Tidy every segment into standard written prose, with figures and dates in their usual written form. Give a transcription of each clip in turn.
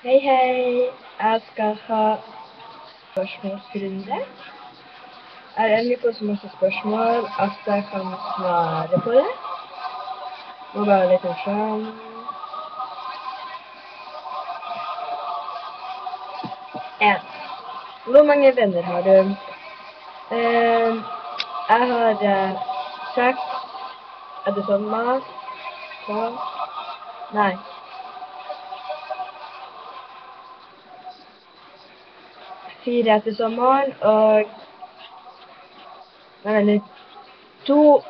Hei, hei. Jeg skal ha spørsmålsrunde. Jeg har endelig fått så masse spørsmål at jeg kan svare på det. Må bare litt sånn. En. Hvor mange venner har du? Jeg har 6. Er det sånn mat? Sånn? Nei. 4 etter sommeren, og nei, vent litt. 2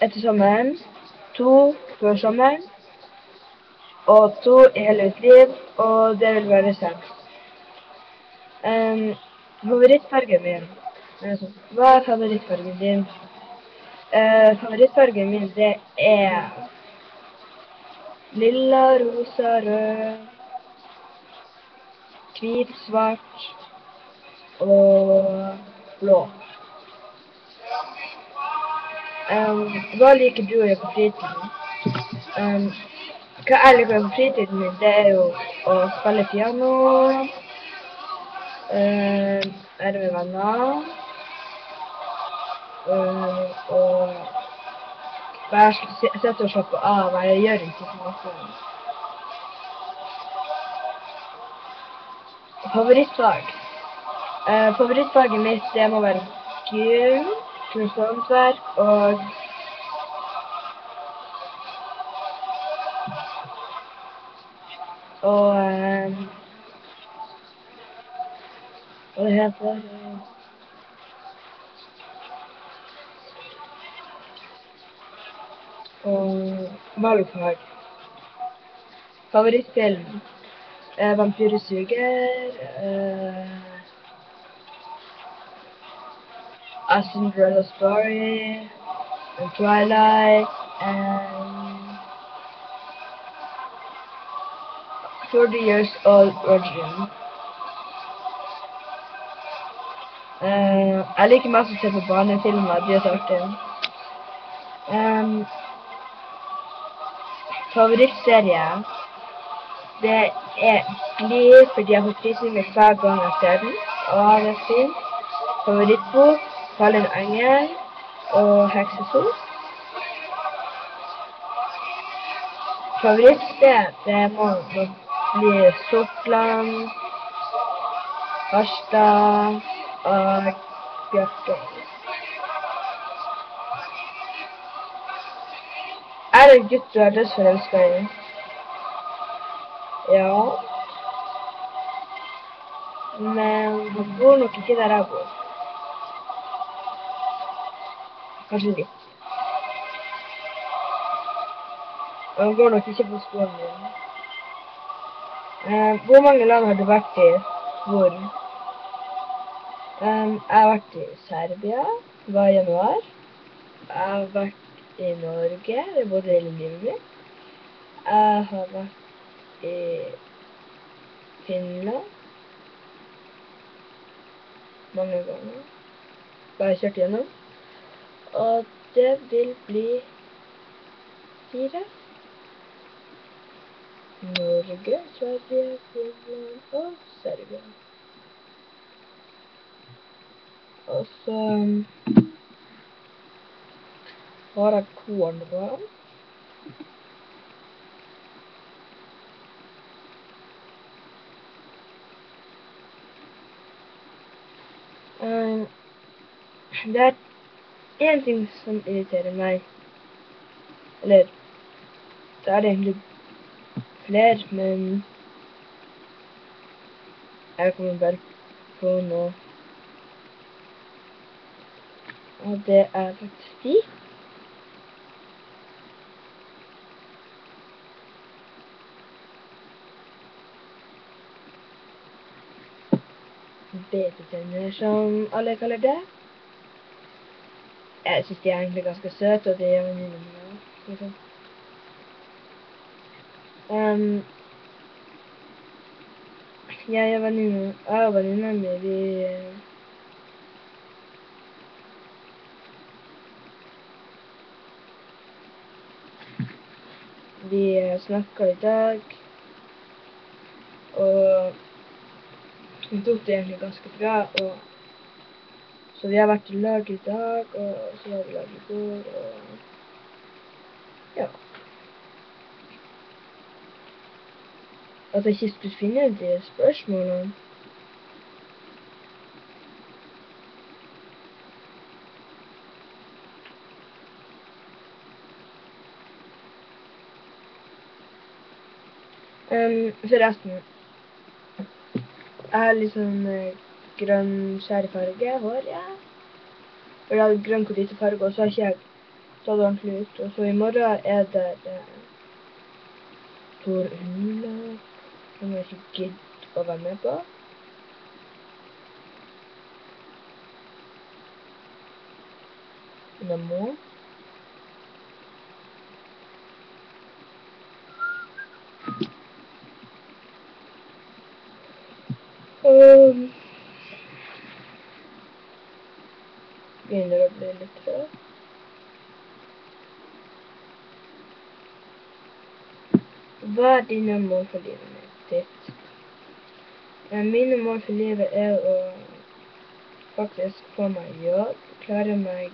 etter sommeren, 2 før sommeren, og 2 i hele mitt liv, og det vil være 6. Favorittfargen min. Hva er favorittfargen din? Favorittfargen min, det er lilla, rosa, rød, hvit, svart og blå. Hva liker du å gjøre på fritiden? Hva jeg liker å gjøre på fritiden min, det er jo å spille piano, være med venner, og bare sitte og slappe av. Jeg gjør ikke så masse. Favorittfag. Favorittfaget mitt, det må være gym, kunsthåndverk og hva det heter og valgfag. Favorittfilm. Vampyresuger, A Cinderella Story, and Twilight, and 40 Years Old Virgin. Jeg liker mest å se på barnefilmer, de er så artige. Favorittserie, det er Glee, fordi jeg får prisingen hver gang jeg ser den, og det er fint. Favorittbok, Fallen engel og Heksesos. Favorittsted, det må nok bli Sortland, Harstad og Bjørkøy. Er det gutt du er dødsforelsket i? Ja. Men han bor nok ikke der jeg bor. Kanskje litt. Og han går nok ikke på skolen min. Hvor mange land har du vært i? Hvor? Jeg har vært i Serbia, var i januar. Jeg har vært i Norge, jeg bodde hele livet mitt. Jeg har vært i Finland mange ganger. Bare kjørt gjennom. Og det vil bli 4. Norge, Sverige, Finland og Serbia. Og så har jeg kornbarn. Det er en ting som irriterer meg. Eller, det er egentlig flere, men jeg kommer bare på noe. Og det er faktisk de. Betetenner, som alle kaller det. Jeg synes de er egentlig ganske søte, og de er venninner mine. Jeg og venninner mine, vi snakket i dag, og vi tok det egentlig ganske bra, og så vi har vært i lag i dag, og så var vi i lag i går, og ja. At jeg ikke skulle finne de spørsmålene. Forresten, jeg har litt sånn grønn skjærefarge hår, ja. Og jeg hadde grønn konditorfarge, og så har ikke jeg tatt ordentlig ut. Og så i morgen er det Tor Hula, som jeg ikke gidder å være med på. Men jeg må. Begynner å bli litt trøtt. Hva er dine mål for livet ditt? Mine mål for livet er å faktisk få meg jobb, klare meg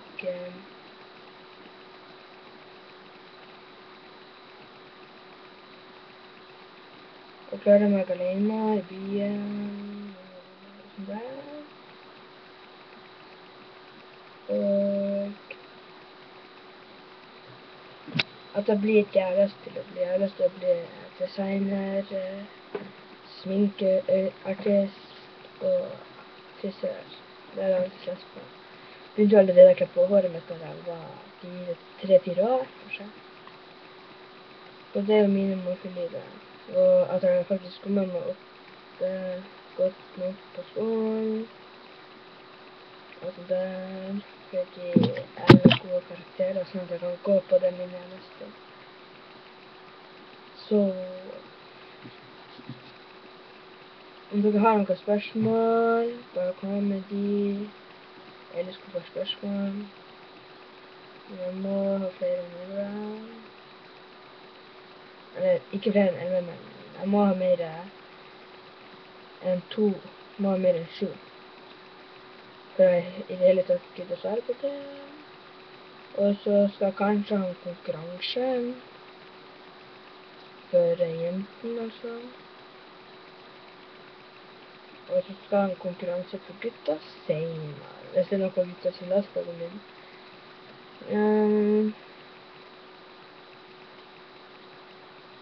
alene i byen og sånn der. Og at jeg blir det jeg har lyst til å bli. Jeg har lyst til å bli designer, sminkeartist og frisør. Det har jeg alltid lyst på. Begynte allerede å klippe håret mitt da jeg var 3-4 år, kanskje. Og det er jo mine mål for livet. Og at jeg faktisk kommer meg opp godt nok på skolen. Og så der, fordi jeg har gode karakterer, sånn at jeg kan gå på det mine neste. Så om dere har noen spørsmål, bare kom med de. Jeg elsker bare spørsmål. Jeg må ha flere enn 11. Eller, ikke flere enn 11, men jeg må ha mer enn 2. Jeg må ha mer enn 7. For jeg i det hele tatt gidder å svare på det. Og så skal jeg kanskje ha en konkurranse for jenten, altså. Og så skal jeg ha en konkurranse for gutta senere. Hvis det er noen gutta som da skal gå inn.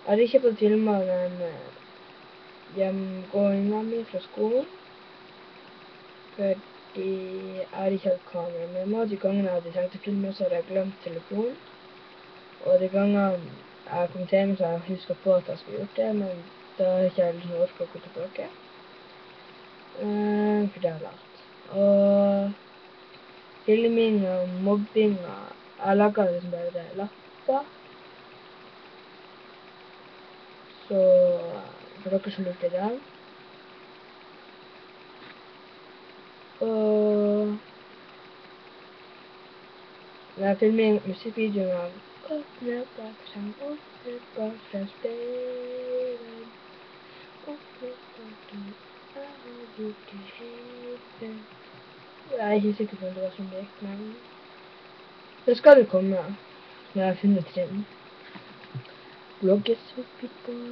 Jeg har ikke fått filmet den hjemgåingen min fra skolen. Fordi jeg har ikke hatt kamera med meg. De gangene jeg hadde tenkt å filme, så har jeg glemt telefonen. Og de gangene jeg kom til hjemme, så har jeg husket på at jeg skulle gjort det, men da har ikke jeg liksom orket å gå tilbake. For det er lat. Og filming og mobbing, jeg laget liksom bare lapper. Så for dere som lurte det. Og når jeg filmer musikkvideoen av Åpne bakfram, åpne bakfram, speilen. Åpne bakfram, jeg har gjort det helt. Jeg er ikke sikker på om det var sånn det gikk, men det skal det komme når jeg har funnet trinn. Blogges with people.